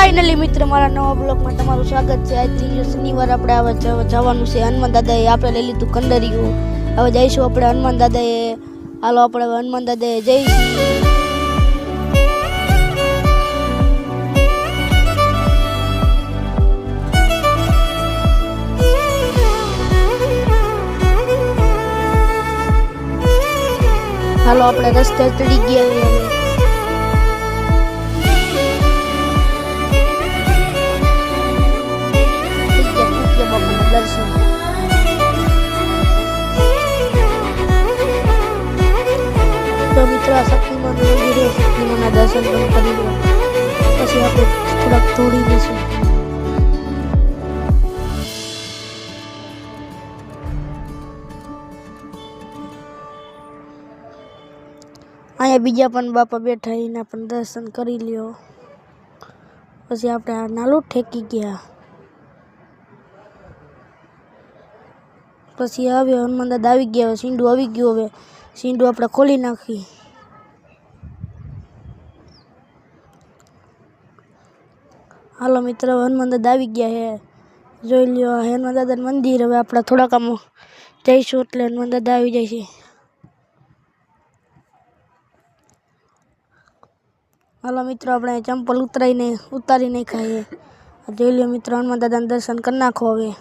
Finally मित्र मारा नवा blog में तमाરું स्वागत છે। આજ ત્રીજો શનિવાર આપણે હવે જવાનું છે હનુમાન દાદાએ આપણે લઈ લીધું કંડરિયું। હવે જઈશું આપણે હનુમાન દાદાએ। હાલો આપણે હનુમાન દાદાએ જઈશું। હાલો આપણે રસ્તે ચડી ગયા હવે दर्शन तो मित्र शक्तिमान मंदिर शक्तिमान दर्शन कर पी आप थोड़ा तोड़ी दीशू। अँ बीजा बापा बैठा दर्शन कर लियो पछी आपणे नालू ठेकी गया। पछी हवे हनुमान दादा आई गया। सींडू आई गयो। हवे सींडू आपणे खोली नाखी। हालो मित्र हनुमान दादा आई गया है। जोई लियो हनुमान दादा मंदिर। हवे आपणे थोड़ा काम जईशुं एटले हनुमान दादा आई जाय छे। हालो मित्र आपणे चंपल उतारी नहीं खाए। जोई लियो मित्र हनुमान दादा दर्शन कर नाखो। हवे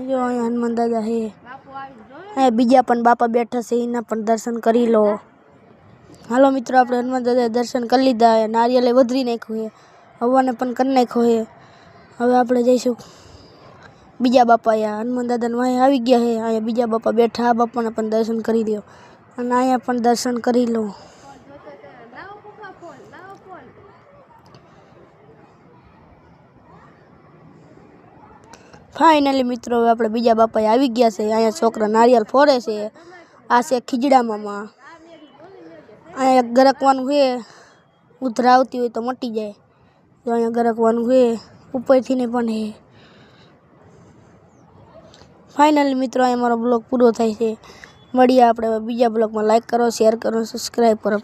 जो हनुमान दादा है बीजा बापा बैठा से इना दर्शन करी लो। हालो मित्रों आपणे हनुमान दादा दर्शन कर लीधा है। नारियल वधरी नाख्यो है। हवाने पण कर नाख्यो है। हवे आपणे जईशुं बीजा बापा या हनुमान दादा वहीं आई गया है। अँ बीजा बापा बैठा आ बापा पण दर्शन करी लो अने अँ पण दर्शन करी लो। फाइनली मित्रों अपने बीजा बापा आई गया से। अँ छोकरा नारियल फोड़े से। आ से खीजड़ा मामा अँ गरकवानुं है। उधरा आवती हो तो मटी जाए तो अँ गरकवानुं है। ऊपर थी ने पण है। फाइनली मित्रों अँ मारो ब्लॉग पूरो थाय छे। मळीए आपणे बीजा ब्लॉग में लाइक करो शेर करो सब्सक्राइब करो।